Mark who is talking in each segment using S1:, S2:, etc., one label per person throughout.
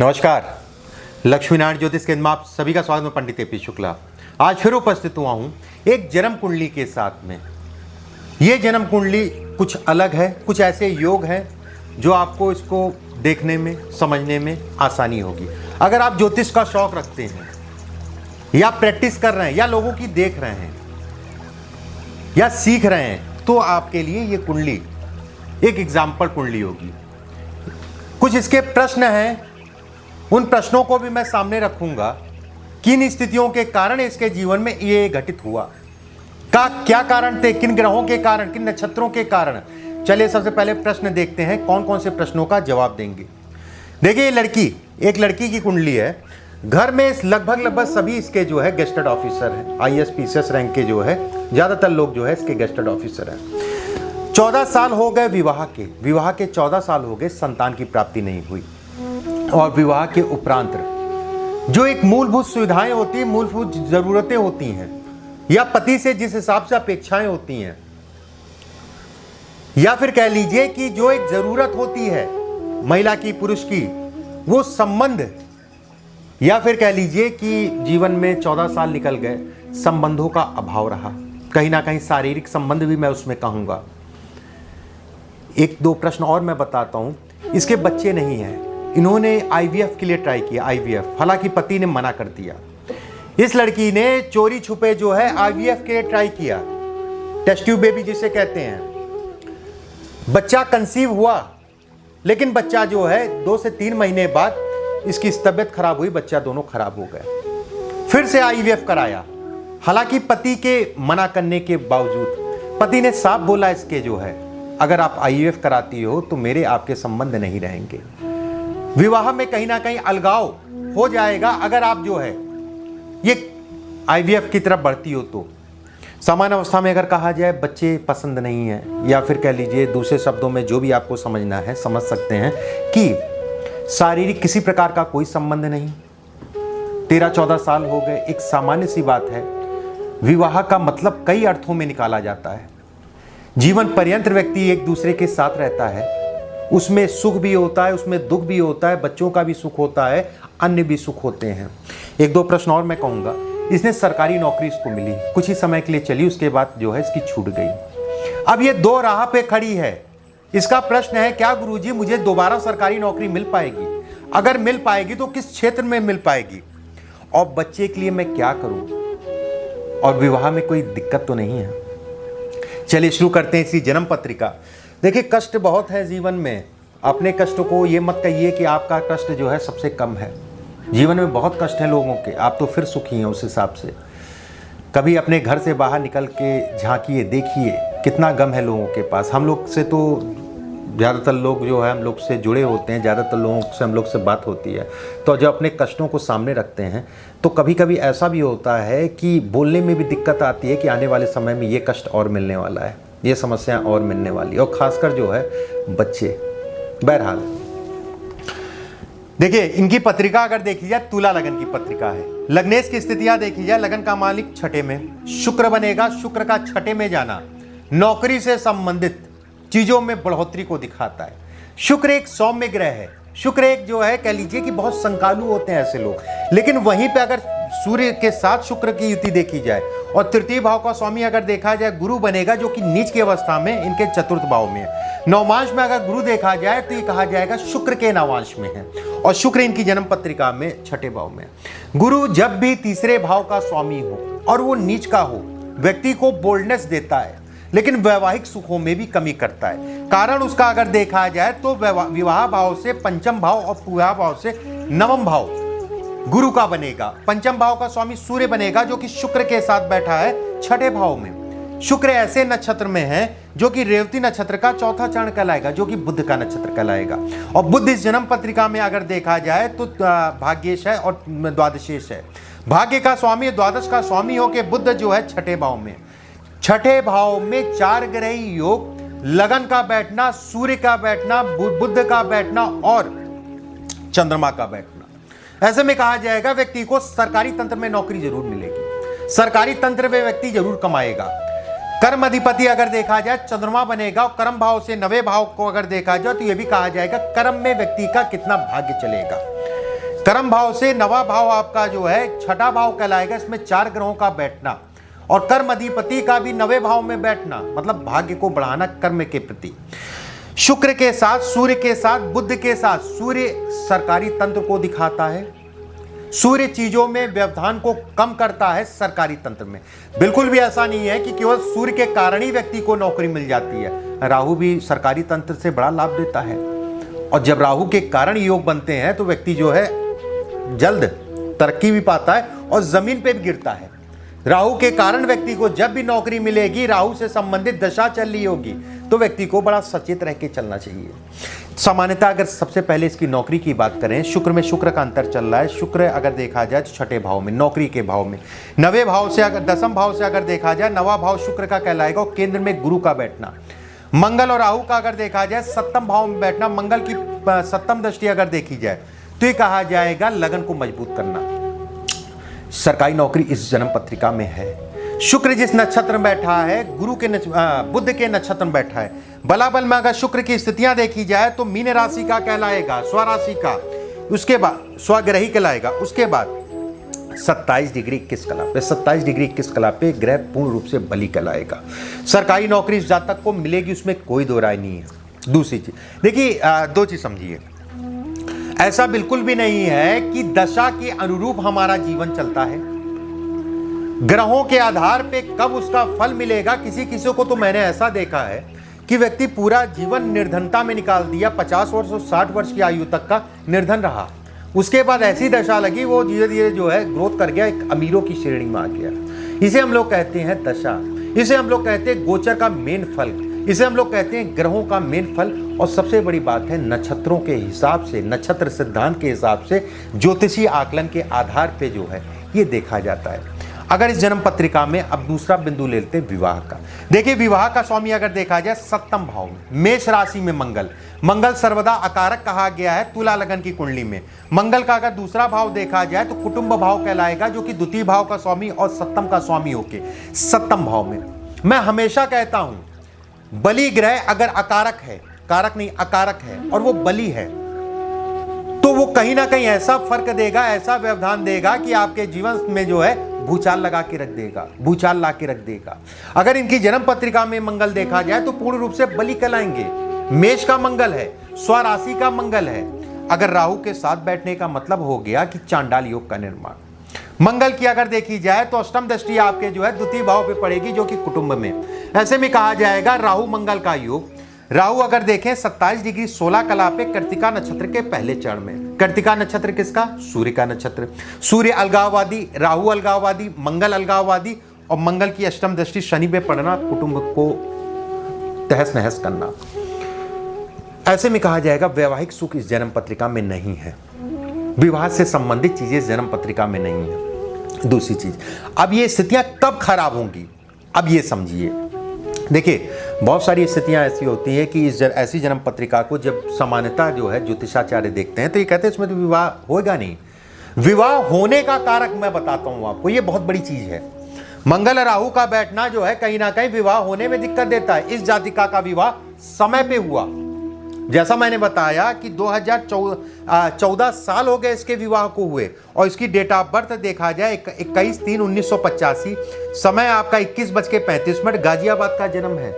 S1: नमस्कार, लक्ष्मीनारायण ज्योतिष केंद्र में आप सभी का स्वागत है। पंडित एपी शुक्ला आज फिर उपस्थित हुआ हूं एक जन्म कुंडली के साथ में। ये जन्म कुंडली कुछ अलग है, कुछ ऐसे योग हैं जो आपको इसको देखने में समझने में आसानी होगी। अगर आप ज्योतिष का शौक रखते हैं या प्रैक्टिस कर रहे हैं या लोगों की देख रहे हैं या सीख रहे हैं तो आपके लिए ये कुंडली एक एग्जाम्पल कुंडली होगी। कुछ इसके प्रश्न हैं, उन प्रश्नों को भी मैं सामने रखूंगा। किन स्थितियों के कारण इसके जीवन में ये घटित हुआ, का क्या कारण थे, किन ग्रहों के कारण, किन नक्षत्रों के कारण। चलिए सबसे पहले प्रश्न देखते हैं, कौन कौन से प्रश्नों का जवाब देंगे। देखिए एक लड़की की कुंडली है। घर में लगभग सभी इसके जो है गेस्टेड ऑफिसर हैं, IAS PCS रैंक के जो है ज़्यादातर लोग जो है इसके गेस्टेड ऑफिसर हैं। 14 साल हो गए विवाह के 14 साल हो गए, संतान की प्राप्ति नहीं हुई। और विवाह के उपरांत जो एक मूलभूत सुविधाएं होती हैं, मूलभूत जरूरतें होती हैं, या पति से जिस हिसाब से अपेक्षाएं होती हैं, या फिर कह लीजिए कि जो एक जरूरत होती है महिला की, पुरुष की, वो संबंध, या फिर कह लीजिए कि जीवन में 14 साल निकल गए, संबंधों का अभाव रहा, कहीं ना कहीं शारीरिक संबंध भी मैं उसमें कहूंगा। एक दो प्रश्न और मैं बताता हूं। इसके बच्चे नहीं हैं, इन्होंने IVF के लिए ट्राई किया, IVF, हालांकि पति ने मना कर दिया। इस लड़की ने चोरी छुपे जो है IVF के लिए ट्राई किया, टेस्ट ट्यूब बेबी जिसे कहते हैं। बच्चा कंसीव हुआ, लेकिन बच्चा जो है 2 से 3 महीने बाद इसकी तबीयत खराब हुई, बच्चा दोनों खराब हो गए। फिर से IVF कराया, हालांकि पति के मना करने के बावजूद पति ने साफ बोला इसके जो है, अगर आप IVF कराती हो तो मेरे आपके संबंध नहीं रहेंगे, विवाह में कहीं ना कहीं अलगाव हो जाएगा अगर आप जो है ये IVF की तरफ बढ़ती हो तो। सामान्य अवस्था में अगर कहा जाए बच्चे पसंद नहीं है, या फिर कह लीजिए दूसरे शब्दों में जो भी आपको समझना है समझ सकते हैं कि शारीरिक किसी प्रकार का कोई संबंध नहीं, 13-14 साल हो गए, एक सामान्य सी बात है। विवाह का मतलब कई अर्थों में निकाला जाता है। जीवन पर्यंत व्यक्ति एक दूसरे के साथ रहता है, उसमें सुख भी होता है, उसमें दुख भी होता है, बच्चों का भी सुख होता है, अन्य भी सुख होते हैं। एक दो प्रश्न और मैं कहूँगा। इसने सरकारी नौकरी इसको मिली, कुछ ही समय के लिए चली, उसके बाद जो है इसकी छूट गई। अब ये 2 राह पे खड़ी है। इसका प्रश्न है, क्या गुरुजी मुझे दोबारा सरकारी नौकरी मिल पाएगी? अगर मिल पाएगी तो किस क्षेत्र में मिल पाएगी? और बच्चे के लिए मैं क्या करूँ? और विवाह में कोई दिक्कत तो नहीं है? चलिए शुरू करते हैं इसी जन्म पत्रिका। देखिए कष्ट बहुत है जीवन में। अपने कष्ट को ये मत कहिए कि आपका कष्ट जो है सबसे कम है। जीवन में बहुत कष्ट है लोगों के, आप तो फिर सुखी हैं उस हिसाब से। कभी अपने घर से बाहर निकल के झांकिए, देखिए कितना गम है लोगों के पास। हम लोग से तो ज़्यादातर लोग जो है हम लोग से जुड़े होते हैं, ज़्यादातर लोगों से हम लोग से बात होती है, तो जब अपने कष्टों को सामने रखते हैं तो कभी कभी ऐसा भी होता है कि बोलने में भी दिक्कत आती है कि आने वाले समय में ये कष्ट और मिलने वाला है, ये समस्याएं और मिलने वाली, और खासकर जो है बच्चे। बहरहाल देखिए इनकी पत्रिका अगर देखी जाए, तुला लगन की पत्रिका है। लग्नेश की स्थितियां देखी जाए, लगन का मालिक छठे में, शुक्र बनेगा, शुक्र का छठे में जाना नौकरी से संबंधित चीजों में बढ़ोतरी को दिखाता है। शुक्र एक सौम्य ग्रह है। शुक्र एक जो है कह लीजिए कि बहुत संकालु होते हैं ऐसे लोग, लेकिन वहीं पे अगर सूर्य के साथ शुक्र की युति देखी जाए और तृतीय भाव का स्वामी अगर देखा जाए गुरु बनेगा, जो कि नीच की अवस्था में इनके चतुर्थ भाव में है। नवमांश में अगर गुरु देखा जाए तो ये कहा जाएगा शुक्र के नवांश में है, और शुक्र इनकी जन्म पत्रिका में छठे भाव में। गुरु जब भी तीसरे भाव का स्वामी हो और वो नीच का हो, व्यक्ति को बोल्डनेस देता है, लेकिन वैवाहिक सुखों में भी कमी करता है। कारण उसका अगर देखा जाए तो विवाह भाव से पंचम भाव और पूरा भाव से नवम भाव गुरु का बनेगा। पंचम भाव का स्वामी सूर्य बनेगा, जो कि शुक्र के साथ बैठा है छठे भाव में। शुक्र ऐसे नक्षत्र में है जो कि रेवती नक्षत्र का चौथा चरण कहलाएगा, जो कि बुध का नक्षत्र कहलाएगा। और बुध इस जन्म पत्रिका में अगर देखा जाए तो भाग्येश है और द्वादशेश है। भाग्य का स्वामी, द्वादश का स्वामी हो के बुध जो है छठे भाव में। छठे भाव में 4 ग्रही योग, लगन का बैठना, सूर्य का बैठना, बुध का बैठना और चंद्रमा का बैठना। ऐसे में कहा जाएगा व्यक्ति को सरकारी तंत्र में नौकरी जरूर मिलेगी, सरकारी तंत्र में व्यक्ति जरूर कमाएगा। कर्म अधिपति अगर देखा जाए चंद्रमा बनेगा, और कर्म भाव से 9वें भाव को अगर देखा जाए तो यह भी कहा जाएगा कर्म में व्यक्ति का कितना भाग्य चलेगा। कर्म भाव से नवा भाव आपका जो है छठा भाव कहलाएगा, इसमें 4 ग्रहों का बैठना और कर्म अधिपति का भी 9वें भाव में बैठना, मतलब भाग्य को बढ़ाना कर्म के प्रति। शुक्र के साथ, सूर्य के साथ, बुध के साथ। सूर्य सरकारी तंत्र को दिखाता है, सूर्य चीजों में व्यवधान को कम करता है सरकारी तंत्र में। बिल्कुल भी ऐसा नहीं है कि केवल सूर्य के कारण ही व्यक्ति को नौकरी मिल जाती है, राहु भी सरकारी तंत्र से बड़ा लाभ देता है। और जब राहु के कारण योग बनते हैं तो व्यक्ति जो है जल्द तरक्की भी पाता है और जमीन पे भी गिरता है। राहु के कारण व्यक्ति को जब भी नौकरी मिलेगी, राहु से संबंधित दशा चल रही होगी, तो व्यक्ति को बड़ा सचेत रह के चलना चाहिए। सामान्यतः अगर सबसे पहले इसकी नौकरी की बात करें, शुक्र में शुक्र का अंतर चल रहा है। शुक्र अगर देखा जाए तो छठे भाव में, नौकरी के भाव में। 9वें भाव से अगर, 10वें भाव से अगर देखा जाए, 9वां भाव शुक्र का कहलाएगा और केंद्र में गुरु का बैठना। मंगल और राहु का अगर देखा जाए 7वें भाव में बैठना, मंगल की 7वीं दृष्टि अगर देखी जाए तो ये कहा जाएगा लगन को मजबूत करना। सरकारी नौकरी इस जन्म पत्रिका में है। शुक्र जिस नक्षत्र में बैठा है, गुरु के बुध के नक्षत्र में बैठा है। बलाबल में अगर शुक्र की स्थितियां देखी जाए तो मीन राशि का कहलाएगा, स्वराशि का, उसके बाद स्वग्रही कहलाएगा। उसके बाद 27 डिग्री 21 कला पे, 27 डिग्री 21 कला पे ग्रह पूर्ण रूप से बली कहलाएगा। सरकारी नौकरी इस जातक को मिलेगी, उसमें कोई दो राय नहीं है। दूसरी चीज देखिए, 2 चीज समझिए, ऐसा बिल्कुल भी नहीं है कि दशा के अनुरूप हमारा जीवन चलता है। ग्रहों के आधार पे कब उसका फल मिलेगा, किसी किसी को तो मैंने ऐसा देखा है कि व्यक्ति पूरा जीवन निर्धनता में निकाल दिया, 50 वर्ष और 60 वर्ष की आयु तक का निर्धन रहा, उसके बाद ऐसी दशा लगी वो धीरे धीरे जो है ग्रोथ कर गया, एक अमीरों की श्रेणी में आ गया। इसे हम लोग कहते हैं दशा, इसे हम लोग कहते हैं गोचर का मेन फल, इसे हम लोग कहते हैं ग्रहों का मेन फल। और सबसे बड़ी बात है नक्षत्रों के हिसाब से, नक्षत्र सिद्धांत के हिसाब से, ज्योतिषीय आकलन के आधार पे जो है ये देखा जाता है। अगर इस जन्म पत्रिका में अब दूसरा बिंदु लेते हैं विवाह का। देखिए, विवाह का स्वामी अगर देखा जाए 7वें भाव में, मेष राशि में मंगल। मंगल सर्वदा अकारक कहा गया है तुला लगन की कुंडली में। मंगल का अगर दूसरा भाव देखा जाए तो कुटुंब भाव कहलाएगा, जो कि द्वितीय भाव का स्वामी और 7वें का स्वामी होके 7वें भाव में। मैं हमेशा कहता हूं, बली ग्रह अगर अकारक है, कारक नहीं अकारक है, और वो बली है, तो वो कहीं ना कहीं ऐसा फर्क देगा, ऐसा व्यवधान देगा कि आपके जीवन में जो है भूचाल लगा के रख देगा, भूचाल ला के रख देगा। अगर इनकी जन्म पत्रिका में मंगल देखा जाए तो पूर्ण रूप से बली कहलाएंगे। मेष का मंगल है, स्वराशि का मंगल है। अगर राहु के साथ बैठने का मतलब हो गया कि चांडाल योग का निर्माण। मंगल की अगर देखी जाए तो अष्टम दृष्टि आपके जो है द्वितीय भाव पे पड़ेगी, जो कि कुटुंब में। ऐसे में कहा जाएगा राहु मंगल का योग। राहु अगर देखें 27 डिग्री 16 कला पे कृत्तिका नक्षत्र के पहले चरण में। कृत्तिका नक्षत्र किसका? सूर्य का नक्षत्र। सूर्य अलगाववादी, राहु अलगाववादी, मंगल अलगाववादी, और मंगल की अष्टम दृष्टि शनि पे पड़ना, कुटुंब को तहस नहस करना। ऐसे में कहा जाएगा वैवाहिक सुख इस जन्म पत्रिका में नहीं है, विवाह से संबंधित चीजें इस जन्म पत्रिका में नहीं है। दूसरी चीज, अब ये स्थितियां कब खराब होंगी, अब ये समझिए। देखिए, बहुत सारी स्थितियां ऐसी होती है कि ऐसी जन्म पत्रिका को जब सामान्यता जो है ज्योतिषाचार्य देखते हैं तो ये कहते हैं इसमें तो विवाह होगा नहीं। विवाह होने का कारक मैं बताता हूं आपको, ये बहुत बड़ी चीज है। मंगल राहु का बैठना जो है कहीं ना कहीं विवाह होने में दिक्कत देता है। इस जातिका का विवाह समय पे हुआ, जैसा मैंने बताया कि 2014 साल हो गए इसके विवाह को हुए, और इसकी डेट ऑफ बर्थ देखा जाए 21/3/1985, समय आपका 21:35, गाजियाबाद का जन्म है।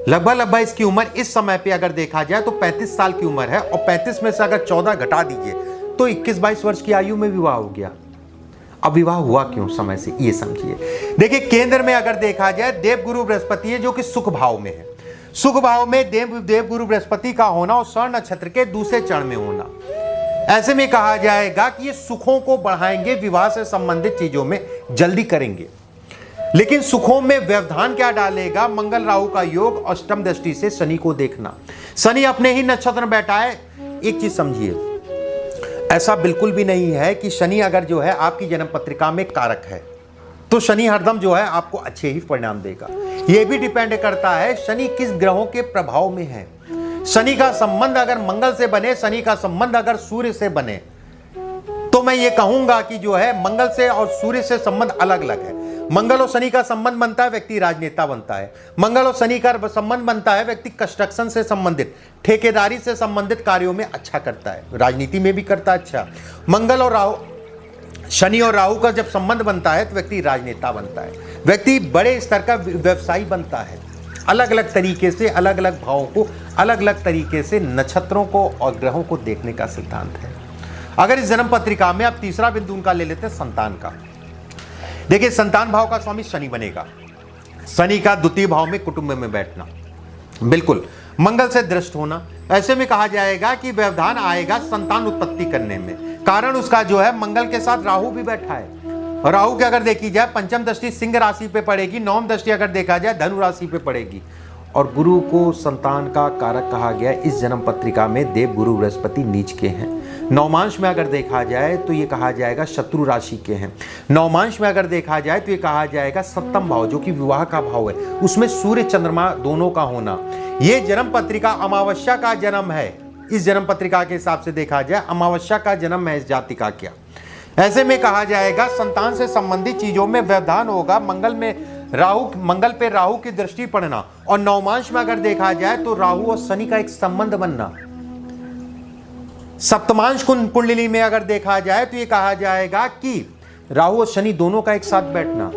S1: लगभग इसकी उम्र इस समय पे अगर देखा जाए तो 35 साल की उम्र है, और 35 में से अगर 14 घटा दीजिए तो 21-22 वर्ष की आयु में विवाह हो गया। अब विवाह हुआ क्यों समय से, ये समझिए। देखिए, केंद्र में अगर देखा जाए देवगुरु बृहस्पति है, जो कि सुख भाव में है। सुख भाव में देवगुरु बृहस्पति का होना और स्वर्ण नक्षत्र के दूसरे चरण में होना, ऐसे में कहा जाएगा कि ये सुखों को बढ़ाएंगे, विवाह से संबंधित चीजों में जल्दी करेंगे। लेकिन सुखों में व्यवधान क्या डालेगा? मंगल राहु का योग, अष्टम दृष्टि से शनि को देखना। शनि अपने ही नक्षत्र में बैठा है। एक चीज समझिए, ऐसा बिल्कुल भी नहीं है कि शनि अगर जो है आपकी जन्म पत्रिका में कारक है तो शनि हरदम जो है आपको अच्छे ही परिणाम देगा। यह भी डिपेंड करता है शनि किस ग्रहों के प्रभाव में है। शनि का संबंध अगर मंगल से बने, शनि का संबंध अगर सूर्य से बने, तो मैं ये कहूंगा कि जो है मंगल से और सूर्य से संबंध अलग अलग है। मंगल और शनि का संबंध बनता है, व्यक्ति राजनेता बनता है। मंगल और शनि का संबंध बनता है, व्यक्ति कंस्ट्रक्शन से संबंधित, ठेकेदारी से संबंधित कार्यों में अच्छा करता है, राजनीति में भी करता है अच्छा। मंगल और राहु, शनि और राहु का जब संबंध बनता है तो व्यक्ति राजनेता बनता है, व्यक्ति बड़े स्तर का व्यवसायी बनता है। अलग अलग तरीके से, अलग अलग भावों को अलग अलग तरीके से, नक्षत्रों को और ग्रहों को देखने का सिद्धांत है। अगर इस जन्म पत्रिका में आप तीसरा बिंदु उनका ले लेते हैं संतान का। देखिए, संतान भाव का स्वामी शनि बनेगा। शनि का द्वितीय भाव में कुटुंब में बैठना, बिल्कुल मंगल से दृष्ट होना, ऐसे में कहा जाएगा कि व्यवधान आएगा संतान उत्पत्ति करने में। कारण उसका जो है मंगल के साथ राहु भी बैठा है। राहु की अगर देखी जाए पंचम दृष्टि सिंह राशि पे पड़ेगी, नवम दृष्टि अगर देखा जाए धनु राशि पे पड़ेगी। और गुरु को संतान का कारक कहा गया। इस जन्म पत्रिका में देव गुरु बृहस्पति नीच के हैं। नवमांश में अगर देखा जाए तो ये कहा जाएगा शत्रु राशि के हैं। नवमांश में अगर देखा जाए तो ये कहा जाएगा सप्तम भाव जो कि विवाह का भाव है, उसमें सूर्य चंद्रमा दोनों का होना। ये जन्म पत्रिका अमावस्या का जन्म है। इस जन्म पत्रिका के हिसाब से देखा जाए अमावस्या का जन्म है इस जाति का। क्या ऐसे में कहा जाएगा संतान से संबंधित चीजों में व्यवधान होगा। मंगल पे राहु की दृष्टि पड़ना, और नवमांश में अगर देखा जाए तो राहु और शनि का एक संबंध बनना। सप्तमांश कुंडली में अगर देखा जाए तो ये कहा जाएगा कि राहु और शनि दोनों का एक साथ बैठना।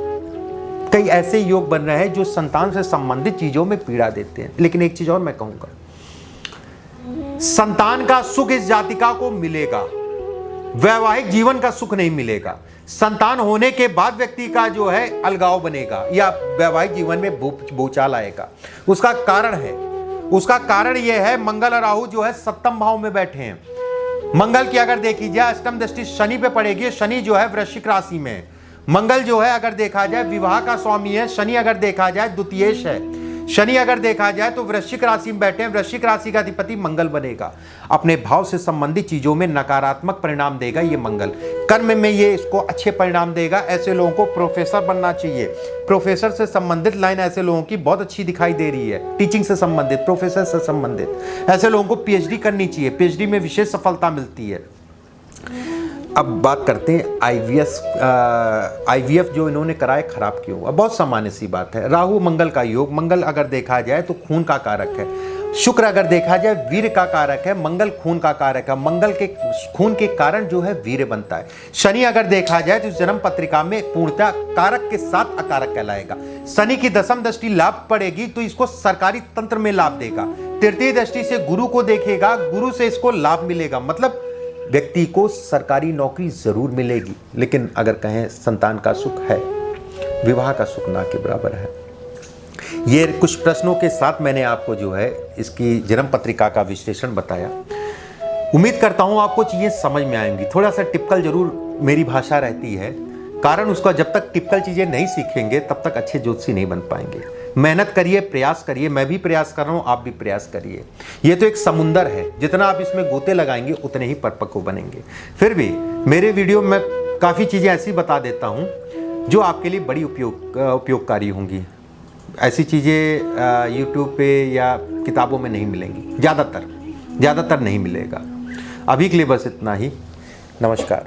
S1: कई ऐसे योग बन रहे हैं जो संतान से संबंधित चीजों में पीड़ा देते हैं। लेकिन एक चीज और मैं कहूंगा, संतान का सुख इस जातिका को मिलेगा, वैवाहिक जीवन का सुख नहीं मिलेगा। संतान होने के बाद व्यक्ति का जो है अलगाव बनेगा या वैवाहिक जीवन में भूचाल आएगा। उसका कारण यह है मंगल और राहु जो है सप्तम भाव में बैठे हैं। मंगल की अगर देखी जाए अष्टम दृष्टि शनि पे पड़ेगी। शनि जो है वृश्चिक राशि में। मंगल जो है अगर देखा जाए विवाह का स्वामी है। शनि अगर देखा जाए द्वितीयेश है। शनि अगर देखा जाए तो वृश्चिक राशि में बैठे हैं। वृश्चिक राशि का अधिपति मंगल बनेगा। अपने भाव से संबंधित चीजों में नकारात्मक परिणाम देगा ये मंगल। कर्म में ये इसको अच्छे परिणाम देगा। ऐसे लोगों को प्रोफेसर बनना चाहिए। प्रोफेसर से संबंधित लाइन ऐसे लोगों की बहुत अच्छी दिखाई दे रही है। टीचिंग से संबंधित, प्रोफेसर से संबंधित ऐसे लोगों को पीएचडी करनी चाहिए। पीएचडी में विशेष सफलता मिलती है। अब बात करते हैं आईवीएफ जो इन्होंने कराए खराब क्यों हुआ। बहुत सामान्य सी बात है। राहु मंगल का योग। मंगल अगर देखा जाए तो खून का कारक है। शुक्र अगर देखा जाए वीर का कारक है। मंगल खून का कारक है। मंगल के खून के कारण जो है वीर बनता है। शनि अगर देखा जाए तो जन्म पत्रिका में पूर्णतः कारक के साथ अकारक कहलाएगा। शनि की दसम दृष्टि लाभ पड़ेगी तो इसको सरकारी तंत्र में लाभ देगा। तृतीय दृष्टि से गुरु को देखेगा, गुरु से इसको लाभ मिलेगा। मतलब व्यक्ति को सरकारी नौकरी जरूर मिलेगी। लेकिन अगर कहें संतान का सुख है, विवाह का सुख ना के बराबर है। ये कुछ प्रश्नों के साथ मैंने आपको जो है इसकी जन्म पत्रिका का विश्लेषण बताया। उम्मीद करता हूं आपको चीजें समझ में आएंगी। थोड़ा सा टिपिकल जरूर मेरी भाषा रहती है, कारण उसका जब तक टिपिकल चीजें नहीं सीखेंगे तब तक अच्छे ज्योतिषी नहीं बन पाएंगे। मेहनत करिए, प्रयास करिए। मैं भी प्रयास कर रहा हूं, आप भी प्रयास करिए। ये तो एक समुंदर है, जितना आप इसमें गोते लगाएंगे उतने ही परिपक्व बनेंगे। फिर भी मेरे वीडियो में काफ़ी चीज़ें ऐसी बता देता हूं जो आपके लिए बड़ी उपयोगकारी होंगी। ऐसी चीज़ें यूट्यूब पे या किताबों में नहीं मिलेंगी, ज़्यादातर नहीं मिलेगा। अभी के लिए बस इतना ही। नमस्कार।